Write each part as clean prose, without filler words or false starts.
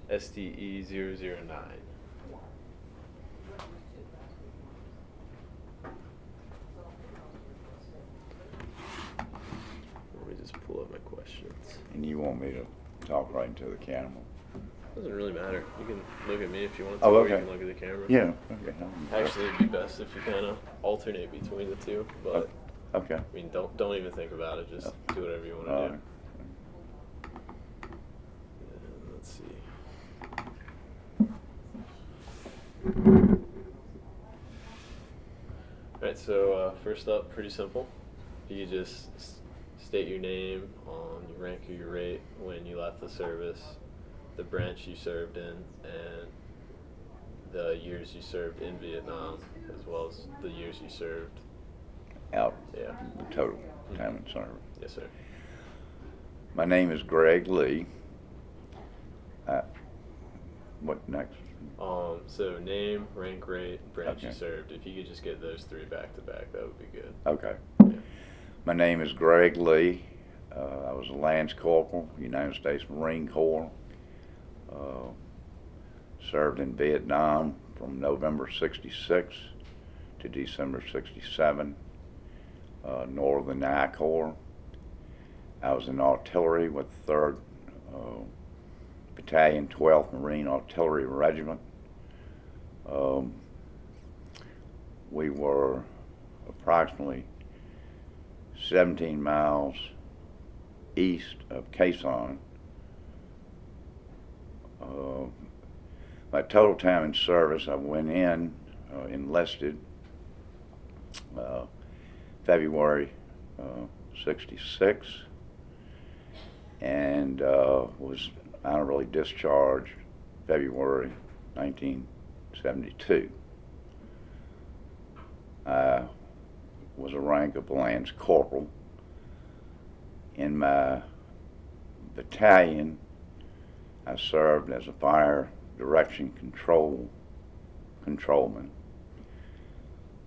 STE009. Let me just pull up my questions. And you want me to talk right into the camera? Doesn't really matter. You can look at me if you want to, Oh, or okay. you can look at the camera. Yeah. Okay. Actually, it'd be best if you kind of alternate between the two. But Okay. I mean, don't even think about it. Just do whatever you want to do. And let's see. All right. So first up, pretty simple. You just state your name, your rank or your rate when you left the service, the branch you served in, and the years you served in Vietnam, as well as the years you served Out. Yeah. The total time in service. Yes, sir. My name is Greg Lee. What next? So name, rank, rate, branch you Okay. served. If you could just get those three back to back, that would be good. Okay. Yeah. My name is Greg Lee. I was a Lance Corporal, United States Marine Corps. Served in Vietnam from November '66 to December '67. Northern I Corps. I was in artillery with 3rd Battalion, 12th Marine Artillery Regiment. We were approximately 17 miles east of Quezon. My total time in service, I went in, enlisted February '66, and was honorably discharged February 1972. I was a rank of Lance Corporal. In my battalion, I served as a fire direction controlman,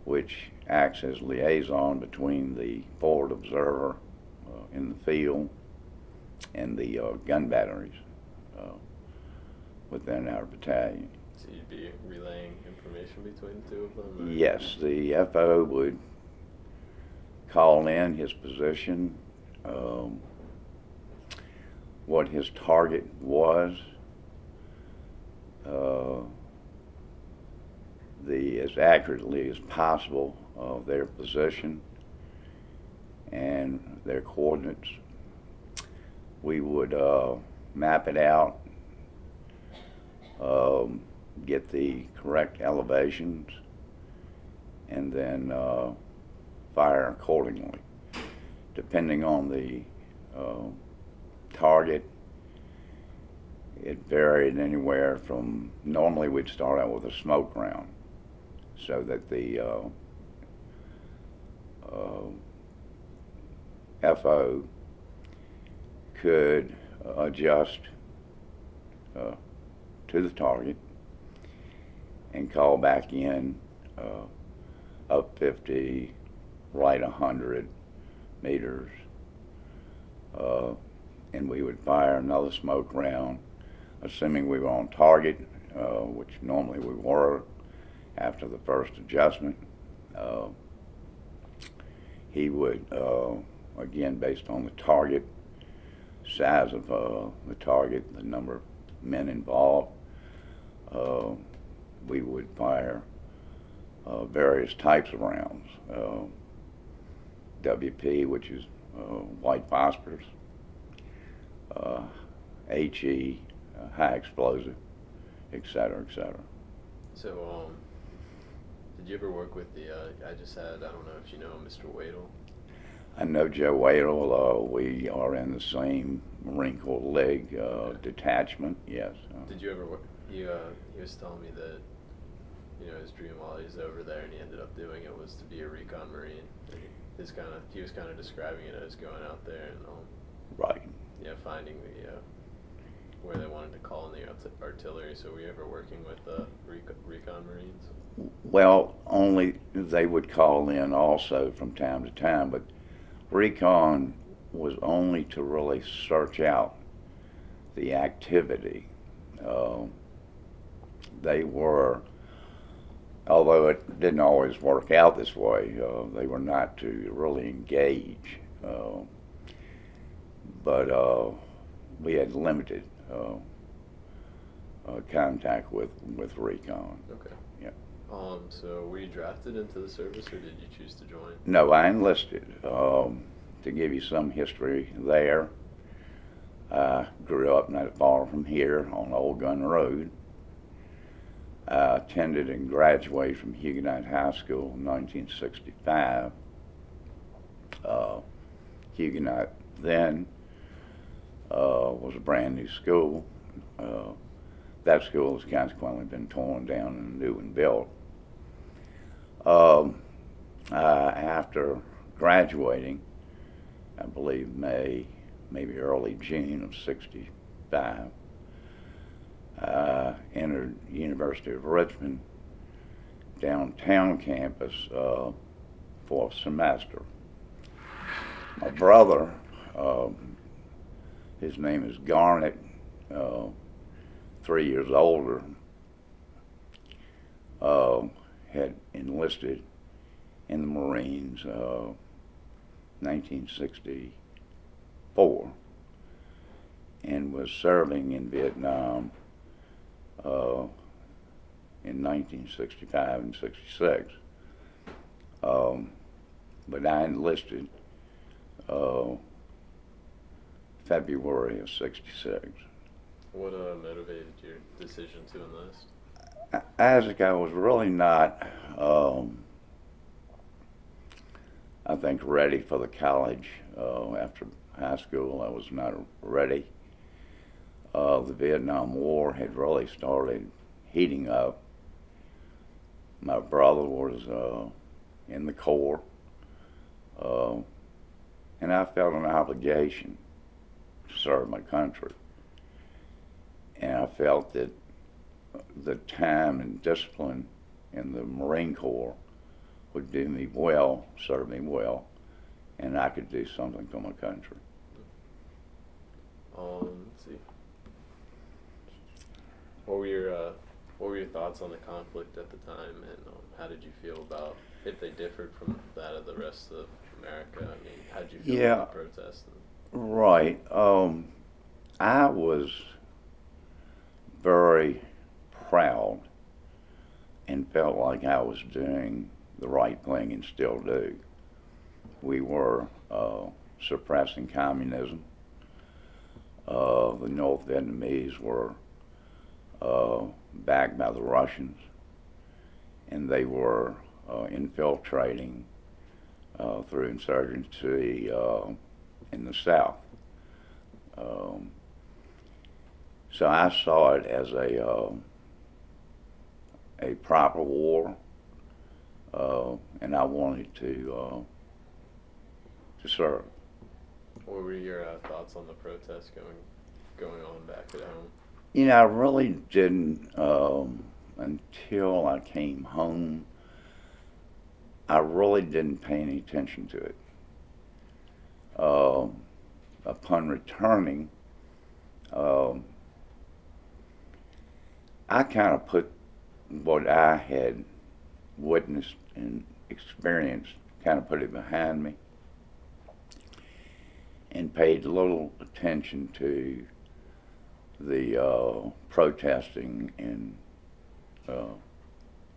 which acts as liaison between the forward observer in the field and the gun batteries within our battalion. So you'd be relaying information between the two of them? Or? Yes, the FO would call in his position, what his target was, as accurately as possible of their position and their coordinates. We would map it out, get the correct elevations, and then fire accordingly. Depending on the target, it varied anywhere from, normally we'd start out with a smoke round so that the FO could adjust to the target and call back in up 50, right 100 meters, and we would fire another smoke round, assuming we were on target, which normally we were after the first adjustment. He would, again, based on the target, size of the target, the number of men involved, we would fire various types of rounds. WP, which is white phosphorus, HE, high explosive, et cetera, et cetera. So, did you ever work with the, I don't know if you know Mr. Wadle? I know Joe Wadle. We are in the same Marine Corps League detachment, yes. Did you ever work, he was telling me that, you know, his dream while he was over there and he ended up doing it was to be a recon Marine. He was kind of describing it as going out there and, right. Yeah, finding the, where they wanted to call in the artillery. So were you ever working with recon Marines? Well, only they would call in also from time to time, but recon was only to really search out the activity They were, although it didn't always work out this way, they were not to really engage. But we had limited contact with recon. Okay. Yeah. So were you drafted into the service, or did you choose to join? No, I enlisted. To give you some history there, I grew up not far from here on Old Gun Road. I attended and graduated from Huguenot High School in 1965. Huguenot then was a brand new school. That school has consequently been torn down and a new one built. After graduating, I believe May, maybe early June of '65, I entered the University of Richmond downtown campus for a semester. My brother, his name is Garnet, 3 years older, had enlisted in the Marines 1964 and was serving in Vietnam in 1965 and '66. But I enlisted February of '66. What motivated your decision to enlist? Isaac, I was really not, I think, ready for the college. After high school, I was not ready. The Vietnam War had really started heating up. My brother was in the Corps, and I felt an obligation to serve my country. And I felt that the time and discipline in the Marine Corps would do me well, serve me well, and I could do something for my country. Let's see. What were your thoughts on the conflict at the time, and how did you feel about if they differed from that of the rest of America? I mean, how did you feel about the protests? Right. I was very proud and felt like I was doing the right thing and still do. We were suppressing communism. The North Vietnamese were backed by the Russians, and they were infiltrating through insurgency in the South. So I saw it as a proper war, and I wanted to serve. What were your thoughts on the protests going on back at home? You know, I really didn't until I came home. I really didn't pay any attention to it. Upon returning, I kind of put what I had witnessed and experienced, kind of put it behind me, and paid little attention to the protesting and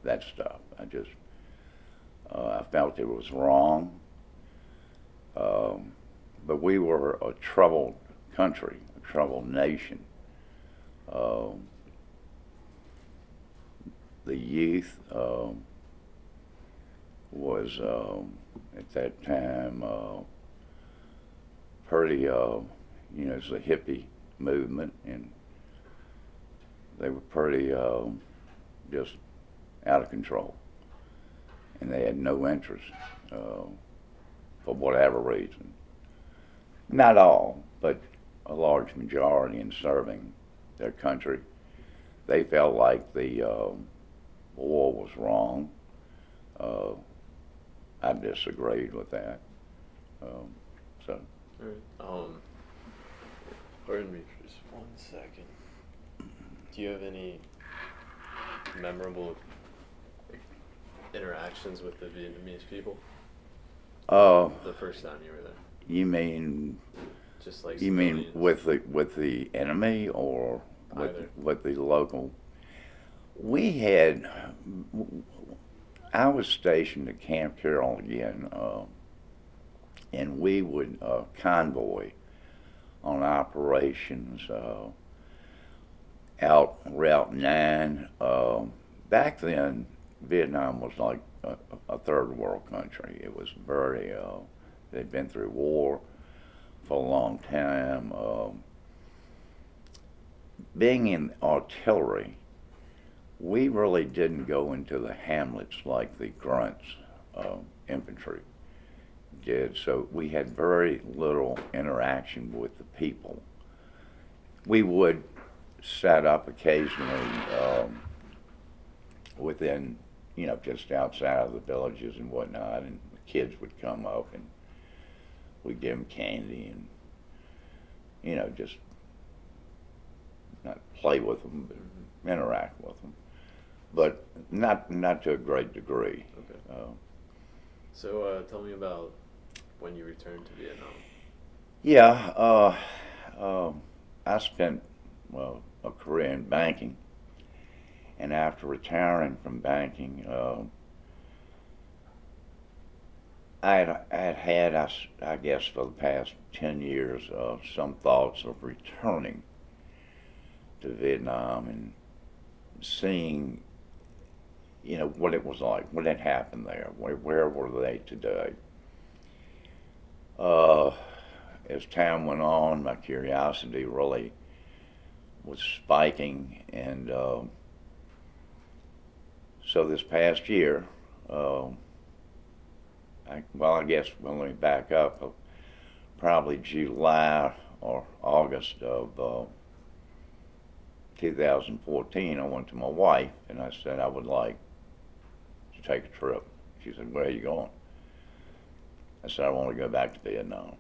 that stuff. I felt it was wrong, but we were a troubled country, a troubled nation. The youth was at that time pretty, it's a hippie movement, and they were pretty just out of control, and they had no interest for whatever reason. Not all, but a large majority in serving their country. They felt like the war was wrong. I disagreed with that. So. All right. Pardon me for just 1 second. Do Do you have any memorable interactions with the Vietnamese people? The first time you were there? You mean? Just like You mean civilians? with the enemy or Either. with the local? We had. I was stationed at Camp Carroll again, and we would convoy on operations out Route 9. Back then, Vietnam was like a third world country. It was very. They'd been through war for a long time. Being in artillery, we really didn't go into the hamlets like the grunts infantry did, so we had very little interaction with the people. We would set up occasionally within, just outside of the villages and whatnot, and the kids would come up and we'd give them candy and, just not play with them, but interact with them. But not to a great degree. Okay. So tell me about when you returned to Vietnam. Yeah, I spent, a career in banking, and after retiring from banking, I guess, for the past 10 years, some thoughts of returning to Vietnam and seeing, what it was like, what had happened there, where were they today. As time went on, my curiosity really was spiking, and so this past year, let me back up. Probably July or August of 2014, I went to my wife and I said I would like to take a trip. She said, "Where are you going?" I said, "I want to go back to Vietnam."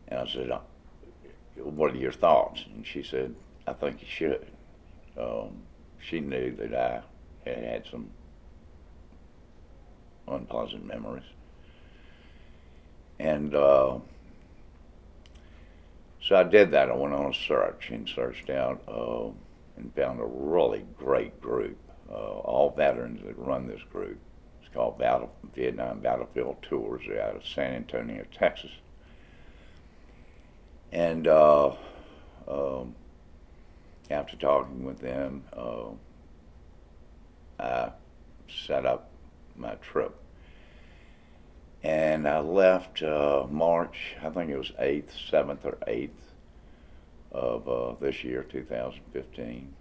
And I said, "What are your thoughts?" And she said, "I think you should." She knew that I had had some unpleasant memories. And so I did that. I went on a search and searched out and found a really great group. All veterans that run this group. It's called Vietnam Battlefield Tours. They're out of San Antonio, Texas. And after talking with them, I set up my trip. And I left March, I think it was 7th or 8th of this year, 2015.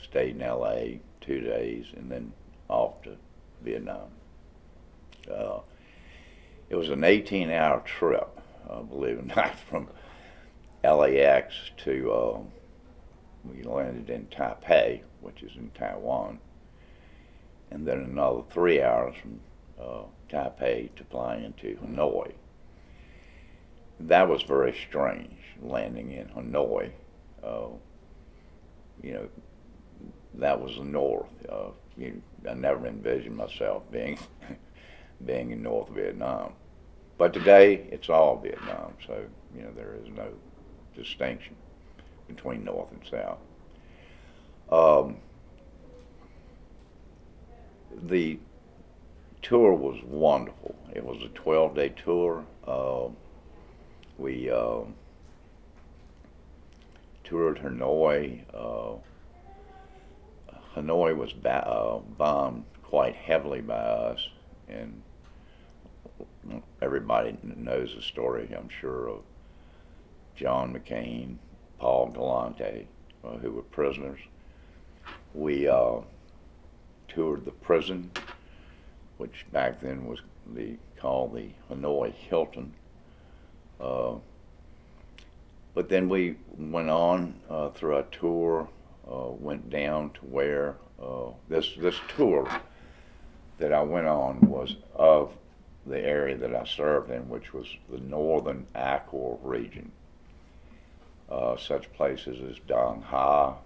Stayed in LA 2 days and then off to Vietnam. It was an 18-hour trip, believe it or not, from LAX to, we landed in Taipei, which is in Taiwan, and then another 3 hours from Taipei to fly into Hanoi. That was very strange, landing in Hanoi. That was the north. I never envisioned myself being in North Vietnam. But today, it's all Vietnam, so, there is no distinction between North and South. The tour was wonderful. It was a 12-day tour. We toured Hanoi. Hanoi was bombed quite heavily by us, and everybody knows the story, I'm sure, of John McCain, Paul Galante, who were prisoners. We toured the prison, which back then was called the Hanoi Hilton. But then we went on through our tour, went down to where this tour that I went on was of the area that I served in, which was the northern Acor region. such places as Dong Ha,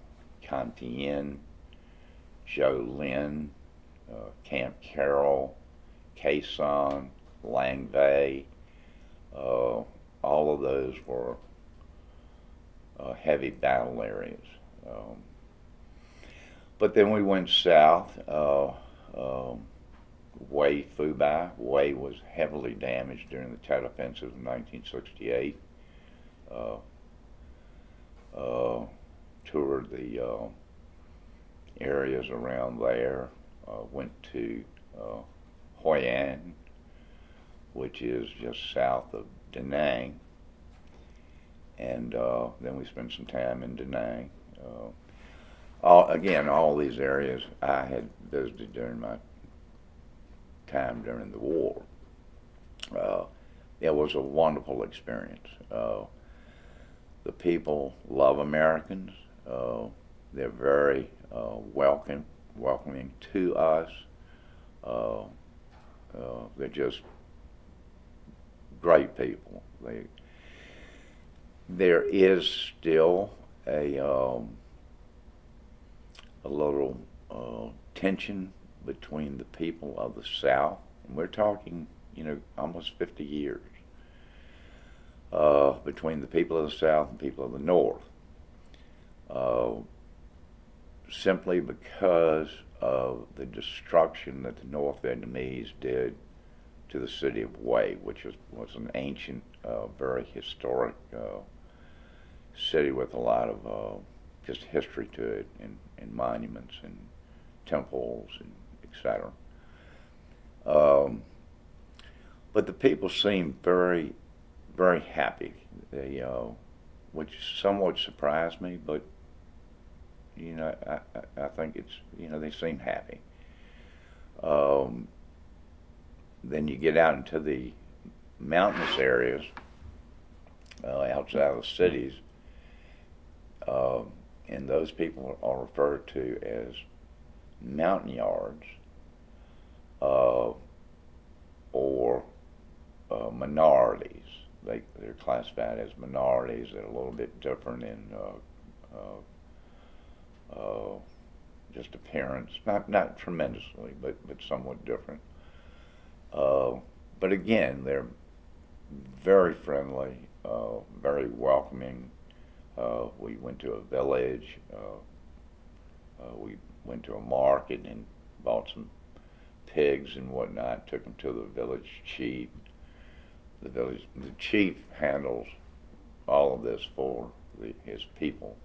Can Tien, Jo Lin, Camp Carroll, Khe Sanh, Lang Vei. All of those were heavy battle areas. But then we went south. Hue Phu Bai. Hue was heavily damaged during the Tet Offensive in 1968. Toured the areas around there. Went to Hoi An, which is just south of Da Nang, and then we spent some time in Da Nang. All these areas I had visited during my time during the war. It was a wonderful experience. The people love Americans. They're very welcoming to us. They're just great people. There is still a little tension between the people of the South, and we're talking, almost 50 years, between the people of the South and people of the North, simply because of the destruction that the North Vietnamese did to the city of Hue, which was an ancient, very historic city with a lot of just history to it, and monuments and temples and etc. But the people seemed very, very happy. They, which somewhat surprised me, but I think it's, they seem happy. Then you get out into the mountainous areas outside of the cities, and those people are referred to as Montagnards, or minorities. They're classified as minorities. They're a little bit different in just appearance, not tremendously, but somewhat different. But again, they're very friendly, very welcoming. We went to a village. We went to a market and bought some pigs and whatnot. Took them to the village chief. The chief handles all of this for his people,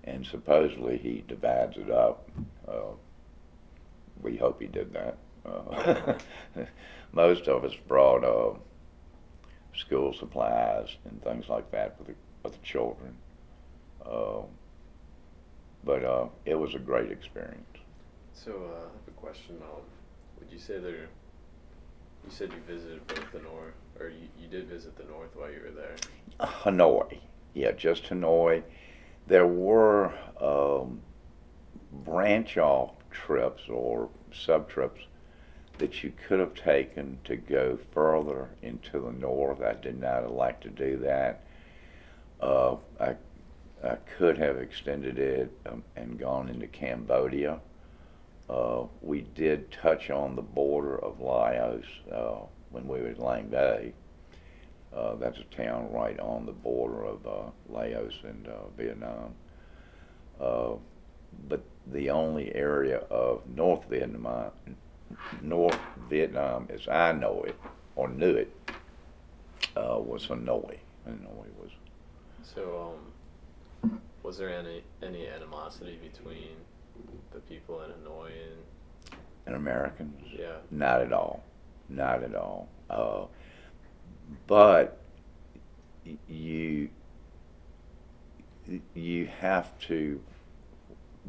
and supposedly he divides it up. We hope he did that. Most of us brought school supplies and things like that for the children. But it was a great experience. So I have a question. Would you say you said you visited both the North, or you did visit the North while you were there? Hanoi. Yeah, just Hanoi. There were branch-off trips or sub-trips that you could have taken to go further into the North. I did not elect to do that. I could have extended it and gone into Cambodia. We did touch on the border of Laos when we were in Lang Vei. That's a town right on the border of Laos and Vietnam. But the only area of North Vietnam as I know it or knew it was Hanoi. Hanoi was. So, was there any animosity between the people in Hanoi and Americans? Yeah. Not at all. Not at all. But you have to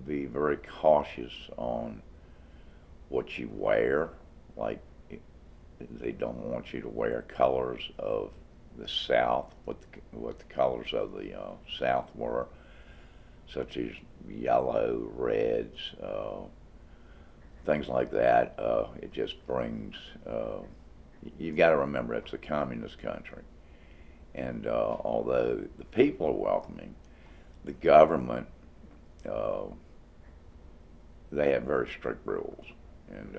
be very cautious on what you wear. Like, they don't want you to wear colors of the South, what the colors of the South were, such as yellow, reds, things like that. It just brings, you've got to remember it's a communist country, And although the people are welcoming, the government, they have very strict rules, and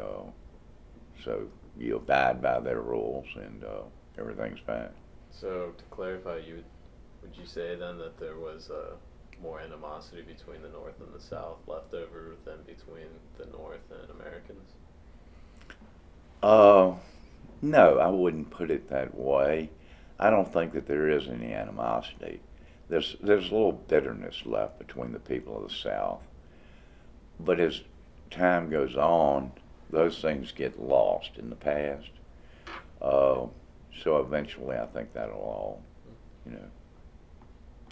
so you abide by their rules, and everything's fine. So to clarify, would you say then that there was more animosity between the North and the South left over than between the North and Americans? No, I wouldn't put it that way. I don't think that there is any animosity. There's a little bitterness left between the people of the South. But as time goes on, those things get lost in the past. So eventually I think that'll all,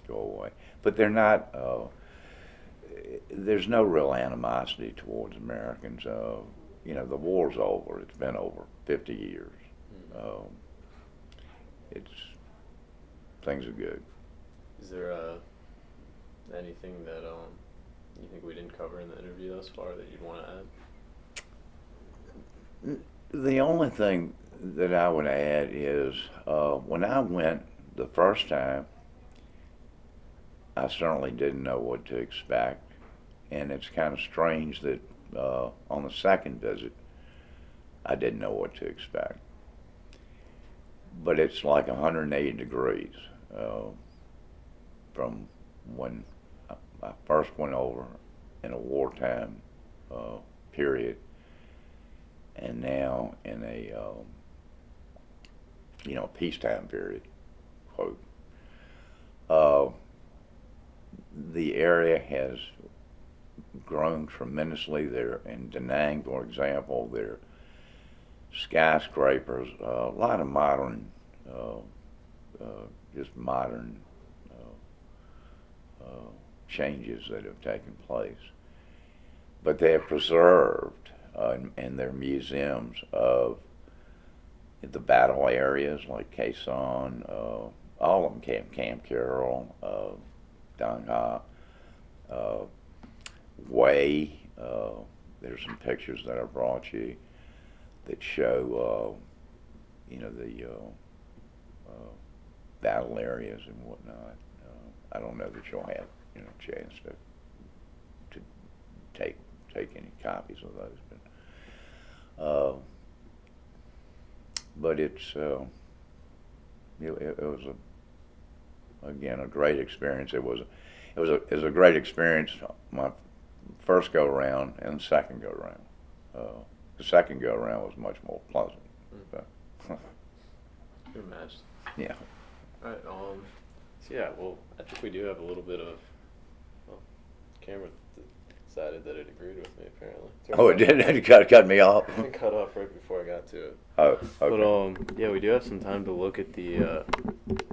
go away. But they're not, there's no real animosity towards Americans. The war's over. It's been over 50 years. Things are good. Is there anything that you think we didn't cover in the interview thus far that you'd want to add? The only thing that I would add is when I went the first time, I certainly didn't know what to expect, and it's kind of strange that on the second visit, I didn't know what to expect. But it's like 180 degrees from when I first went over in a wartime period, and now in a peacetime period, quote. The area has grown tremendously. There in Da Nang, for example, there are skyscrapers, a lot of modern, just modern changes that have taken place. But they have preserved in their museums of the battle areas like Khe Sanh, all of them, Camp Carroll, Dong Ha, Way. There's some pictures that I brought you that show, the battle areas and whatnot. I don't know that you'll have, chance to take any copies of those, but it's it was again a great experience. It was a great experience my first go around and the second go around. The second go around was much more pleasant. Good match. Yeah. All right. So yeah. Well, I think we do have a little bit of. Well, camera decided that it agreed with me apparently. Oh, it did. It cut me off. It cut off right before I got to it. Oh, okay. But yeah, we do have some time to look at the